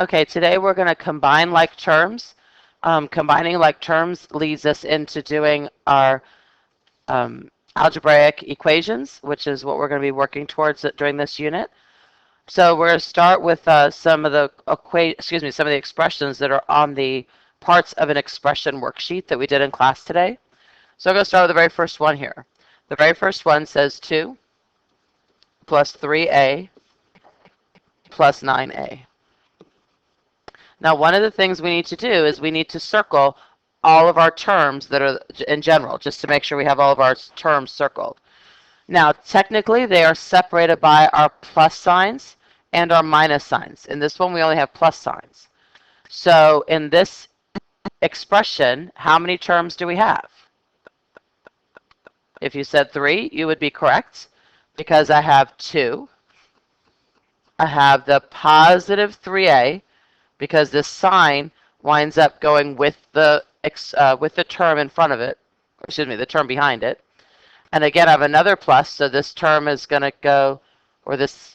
Okay, today we're going to combine like terms. Combining like terms leads us into doing our algebraic equations, which is what we're going to be working towards during this unit. So we're going to start with some of the some of the expressions that are on the parts of an expression worksheet that we did in class today. So I'm going to start with the very first one here. The very first one says 2 plus 3a plus 9a. Now, one of the things we need to do is we need to circle all of our terms that are in general, just to make sure we have all of our terms circled. Now, technically, they are separated by our plus signs and our minus signs. In this one, we only have plus signs. So in this expression, how many terms do we have? If you said 3, you would be correct, because I have 2. I have the positive 3a, because this sign winds up going with the term in front of it, excuse me, the term behind it. And again, I have another plus, so this term is going to go, or this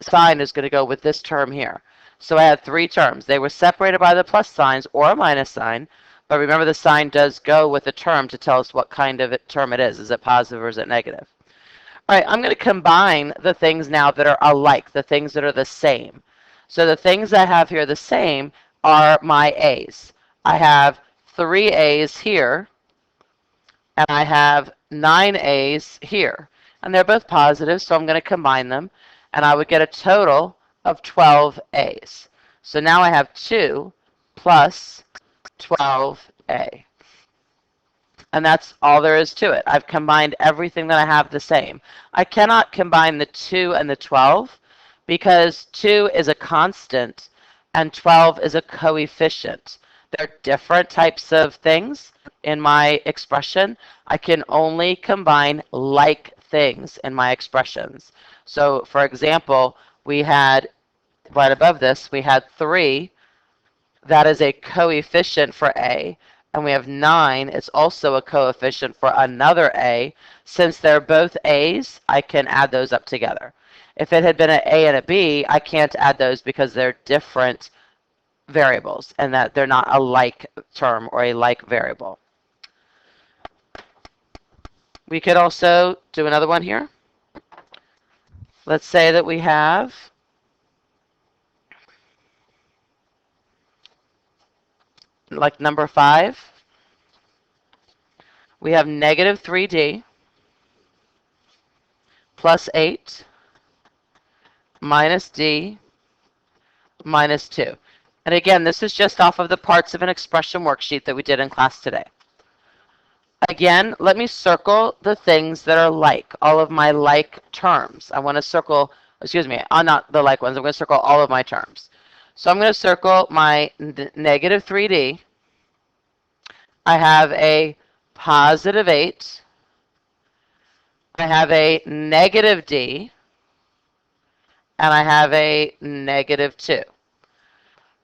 sign is going to go with this term here. So I had 3 terms. They were separated by the plus signs or a minus sign, but remember the sign does go with the term to tell us what kind of term it is. Is it positive or is it negative? All right, I'm going to combine the things now that are alike, the things that are the same. So the things I have here the same are my A's. I have 3 A's here, and I have 9 A's here. And they're both positive, so I'm going to combine them, and I would get a total of 12 A's. So now I have 2 plus 12A. And that's all there is to it. I've combined everything that I have the same. I cannot combine the 2 and the 12 because 2 is a constant and 12 is a coefficient. They're different types of things in my expression. I can only combine like things in my expressions. So, for example, we had right above this, we had 3. That is a coefficient for A. And we have 9. It's also a coefficient for another A. Since they're both A's, I can add those up together. If it had been an A and a B, I can't add those because they're different variables and that they're not a like term or a like variable. We could also do another one here. Let's say that we have like number 5. We have negative 3d plus 8 minus d minus 2. And again, this is just off of the parts of an expression worksheet that we did in class today. Again, let me circle the things that are like, all of my like terms. I want to circle, excuse me, not the like ones, I'm going to circle all of my terms. So I'm going to circle my negative 3d. I have a positive 8. I have a negative d. And I have a negative 2.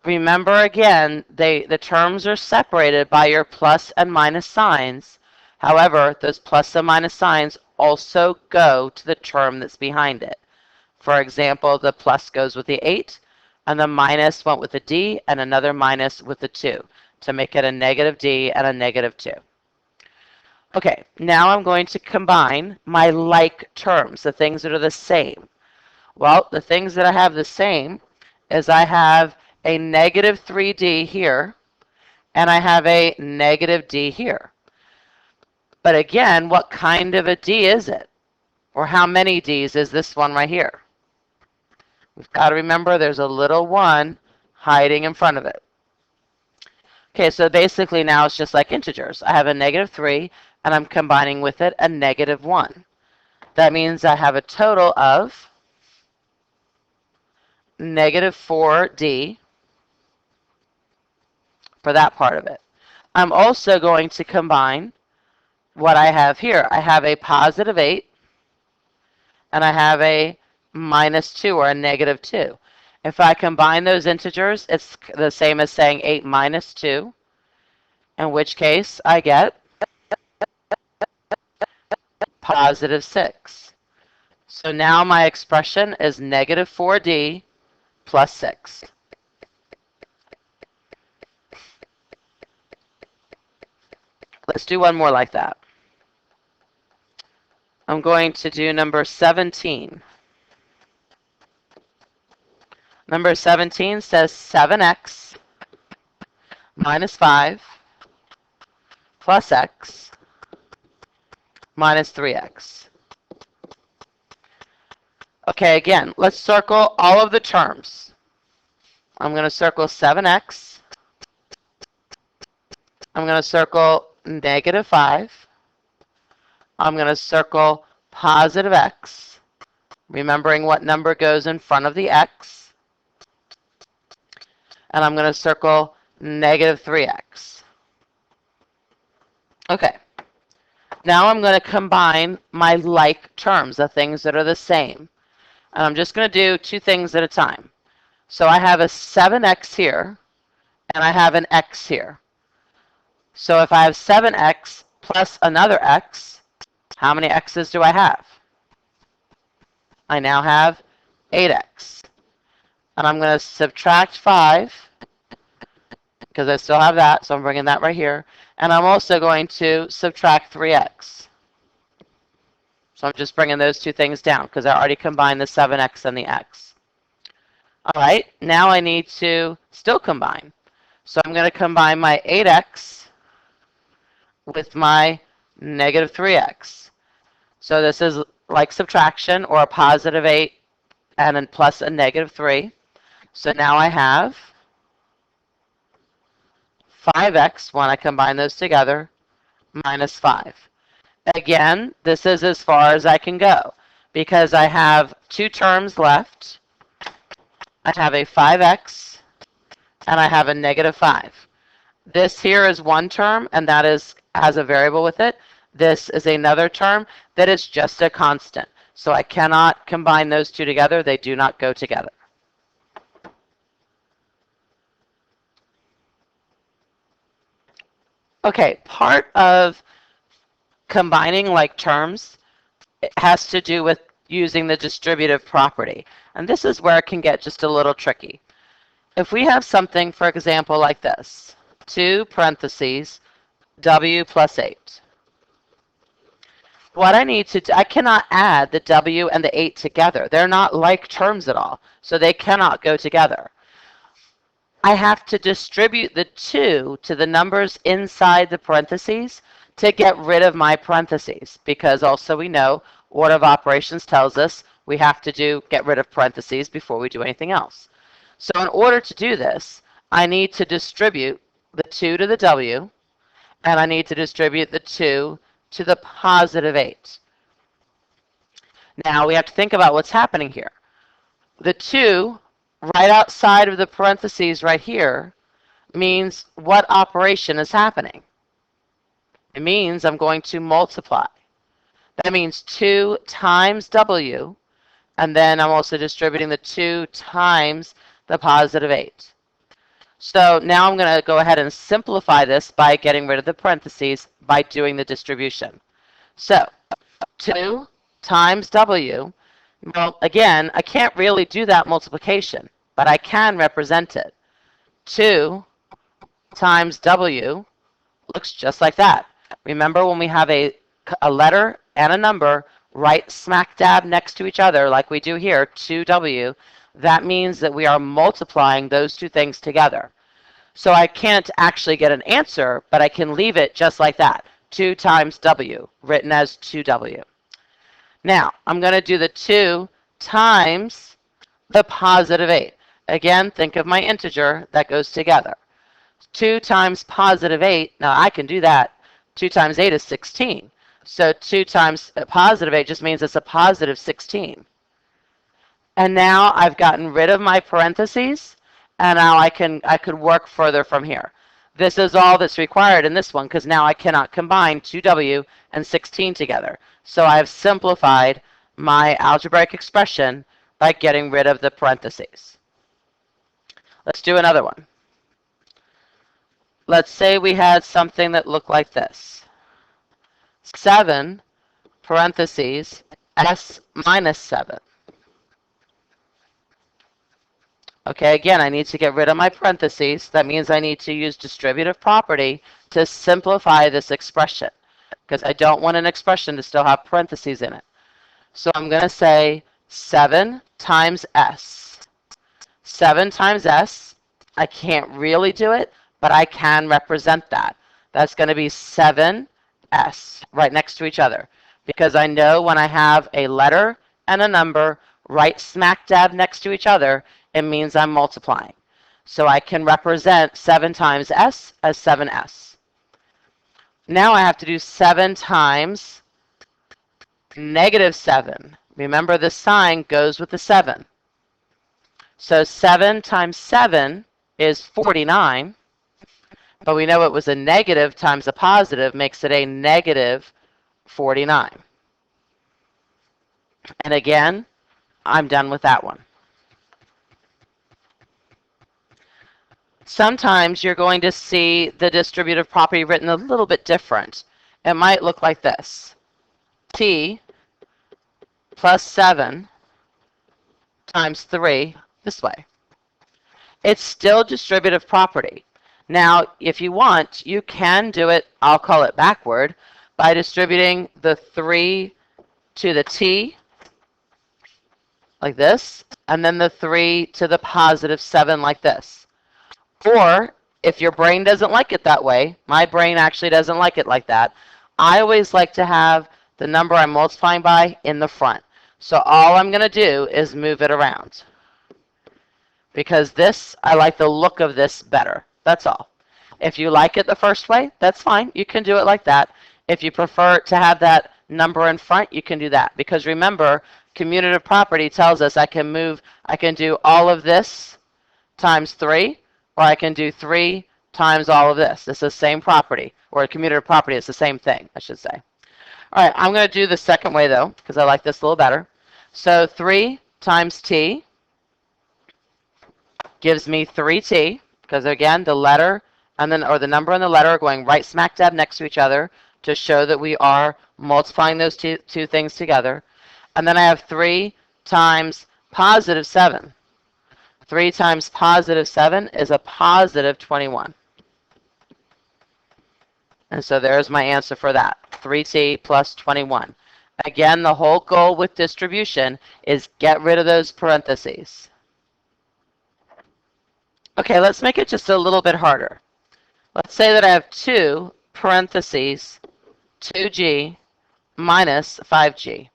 Remember again, the terms are separated by your plus and minus signs. However, those plus and minus signs also go to the term that's behind it. For example, the plus goes with the 8, and the minus went with the d, and another minus with the 2, to make it a negative d and a negative 2. Okay, now I'm going to combine my like terms, the things that are the same. Well, the things that I have the same is I have a negative 3d here, and I have a negative d here. But again, what kind of a d is it? Or how many d's is this one right here? We've got to remember there's a little 1 hiding in front of it. Okay, so basically now it's just like integers. I have a negative 3, and I'm combining with it a negative 1. That means I have a total of negative 4d for that part of it. I'm also going to combine what I have here. I have a positive 8, and I have a minus 2, or a negative 2. If I combine those integers, it's the same as saying 8 minus 2, in which case I get positive 6. So now my expression is negative 4d plus 6. Let's do one more like that. I'm going to do number 17. Number 17 says 7x minus 5 plus x minus 3x. Okay, again, let's circle all of the terms. I'm going to circle 7x. I'm going to circle negative 5. I'm going to circle positive x, remembering what number goes in front of the x. And I'm going to circle negative 3x. Okay. Now I'm going to combine my like terms, the things that are the same. And I'm just going to do two things at a time. So I have a 7x here, and I have an x here. So if I have 7x plus another x, how many x's do I have? I now have 8x. And I'm going to subtract 5, because I still have that, so I'm bringing that right here. And I'm also going to subtract 3x. So I'm just bringing those two things down, because I already combined the 7x and the x. All right, now I need to still combine. So I'm going to combine my 8x with my negative 3x. So this is like subtraction, or a positive 8 and then plus a negative 3. So now I have 5x when I combine those together, minus 5. Again, this is as far as I can go, because I have two terms left. I have a 5x, and I have a negative 5. This here is one term, and that has a variable with it. This is another term that is just a constant. So I cannot combine those two together. They do not go together. Okay, part of combining like terms has to do with using the distributive property. And this is where it can get just a little tricky. If we have something, for example, like this, 2 parentheses, w plus 8. What I need to do, I cannot add the w and the 8 together. They're not like terms at all, so they cannot go together. I have to distribute the 2 to the numbers inside the parentheses to get rid of my parentheses, because also we know order of operations tells us we have to get rid of parentheses before we do anything else. So in order to do this, I need to distribute the 2 to the w, and I need to distribute the 2 to the positive 8. Now we have to think about what's happening here. The 2 right outside of the parentheses right here means what operation is happening? It means I'm going to multiply. That means 2 times w, and then I'm also distributing the 2 times the positive 8. So now I'm going to go ahead and simplify this by getting rid of the parentheses by doing the distribution. So 2 times w, well, again, I can't really do that multiplication, but I can represent it. 2 times w looks just like that. Remember when we have a letter and a number right smack dab next to each other, like we do here, 2w, that means that we are multiplying those two things together. So I can't actually get an answer, but I can leave it just like that, 2 times w, written as 2w. Now, I'm going to do the 2 times the positive 8. Again, think of my integer that goes together. 2 times positive 8, now I can do that. 2 times 8 is 16. So 2 times positive 8 just means it's a positive 16. And now I've gotten rid of my parentheses, and now I could work further from here. This is all that's required in this one, because now I cannot combine 2w and 16 together. So I've simplified my algebraic expression by getting rid of the parentheses. Let's do another one. Let's say we had something that looked like this. 7 parentheses s minus 7. Okay, again, I need to get rid of my parentheses. That means I need to use distributive property to simplify this expression because I don't want an expression to still have parentheses in it. So I'm going to say 7 times s. 7 times s, I can't really do it, but I can represent that. That's going to be 7s right next to each other because I know when I have a letter and a number right smack dab next to each other, it means I'm multiplying. So I can represent 7 times s as 7s. Now I have to do 7 times -7. Remember, the sign goes with the 7. So 7 times 7 is 49, but we know it was a negative times a positive makes it a -49. And again, I'm done with that one. Sometimes you're going to see the distributive property written a little bit different. It might look like this. T plus 7 times 3 this way. It's still distributive property. Now, if you want, you can do it, I'll call it backward, by distributing the 3 to the t, like this, and then the 3 to the +7 like this. Or, if your brain doesn't like it that way, my brain actually doesn't like it like that, I always like to have the number I'm multiplying by in the front. So all I'm going to do is move it around. Because this, I like the look of this better. That's all. If you like it the first way, that's fine. You can do it like that. If you prefer to have that number in front, you can do that. Because remember, commutative property tells us I can do all of this times 3, or I can do 3 times all of this. It's the same property. Or a commutative property is the same thing, I should say. All right, I'm going to do the second way, though, because I like this a little better. So 3 times t gives me 3t, because again, the letter and then or the number and the letter are going right smack dab next to each other to show that we are multiplying those two things together. And then I have 3 times +7. 3 times +7 is a +21. And so there's my answer for that, 3t plus 21. Again, the whole goal with distribution is get rid of those parentheses. Okay, let's make it just a little bit harder. Let's say that I have 2 parentheses 2g minus 5g.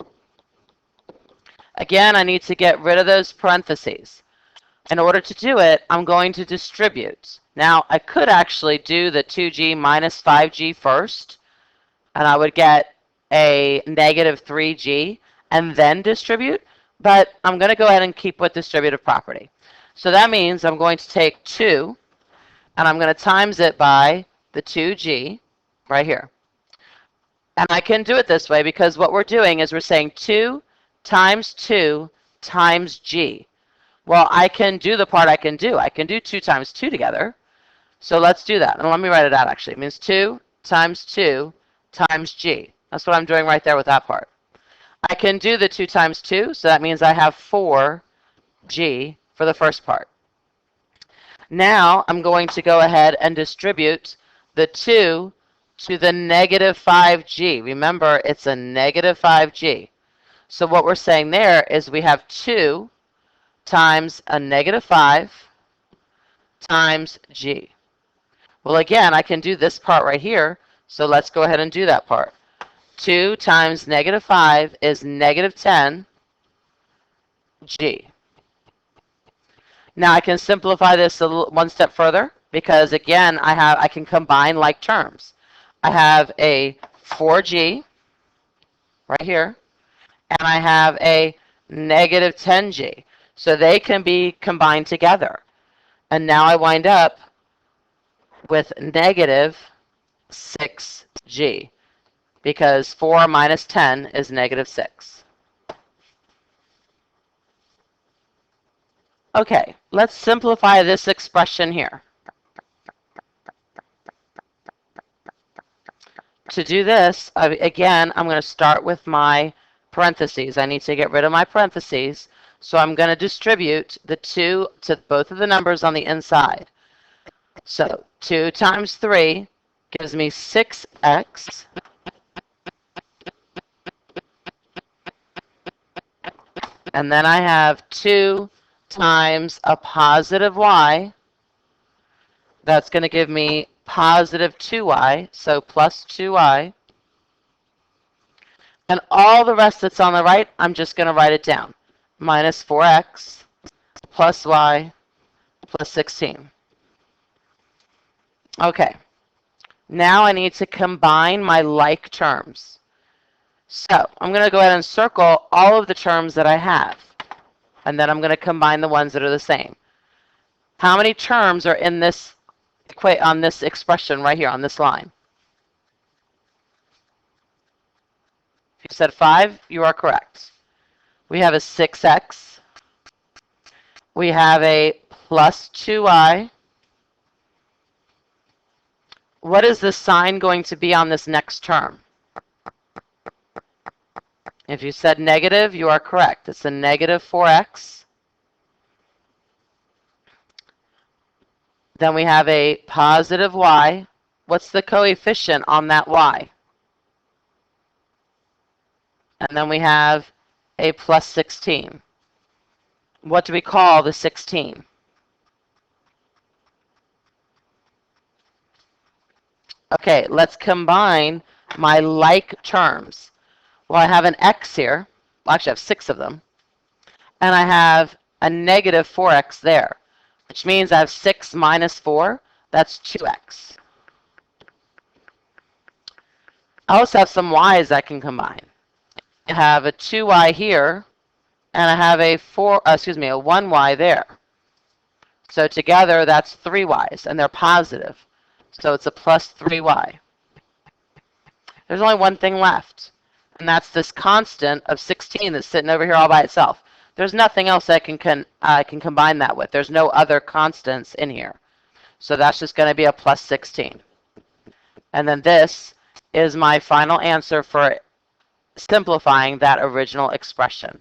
Again, I need to get rid of those parentheses. In order to do it, I'm going to distribute. Now, I could actually do the 2g minus 5g first, and I would get a -3g, and then distribute, but I'm going to go ahead and keep with distributive property. So that means I'm going to take 2, and I'm going to times it by the 2g right here. And I can do it this way because what we're doing is we're saying 2 times 2 times g. Well, I can do the part I can do. I can do 2 times 2 together. So let's do that. And let me write it out, actually. It means 2 times 2 times g. That's what I'm doing right there with that part. I can do the 2 times 2, so that means I have 4g for the first part. Now I'm going to go ahead and distribute the 2 to the -5g. Remember, it's a -5g. So what we're saying there is we have 2 times a -5 times g. Well, again, I can do this part right here, so let's go ahead and do that part. 2 times -5 is -10g. Now I can simplify this one step further because, again, I can combine like terms. I have a 4g right here, and I have a -10g. So they can be combined together. And now I wind up with -6g because 4 minus 10 is -6. Okay, let's simplify this expression here. To do this, again, I'm going to start with my parentheses. I need to get rid of my parentheses. So I'm going to distribute the 2 to both of the numbers on the inside. So 2 times 3 gives me 6x. And then I have 2 times a positive y. That's going to give me positive 2y, so plus 2y. And all the rest that's on the right, I'm just going to write it down. Minus 4x plus y plus 16. Okay. Now I need to combine my like terms. So I'm going to go ahead and circle all of the terms that I have. And then I'm going to combine the ones that are the same. How many terms are in this on this expression right here on this line? If you said 5, you are correct. We have a 6x. We have a plus 2y. What is the sign going to be on this next term? If you said negative, you are correct. It's a negative 4x. Then we have a positive y. What's the coefficient on that y? And then we have a plus 16. What do we call the 16? Okay, let's combine my like terms. Well, I have an x here. Well, actually, I have 6 of them. And I have a negative 4x there, which means I have 6 minus 4. That's 2x. I also have some y's I can combine. I have a 2y here, and I have a 1y there. So together, that's 3 y's, and they're positive. So it's a plus 3y. There's only one thing left, and that's this constant of 16 that's sitting over here all by itself. There's nothing else I can combine that with. There's no other constants in here. So that's just going to be a plus 16. And then this is my final answer for simplifying that original expression.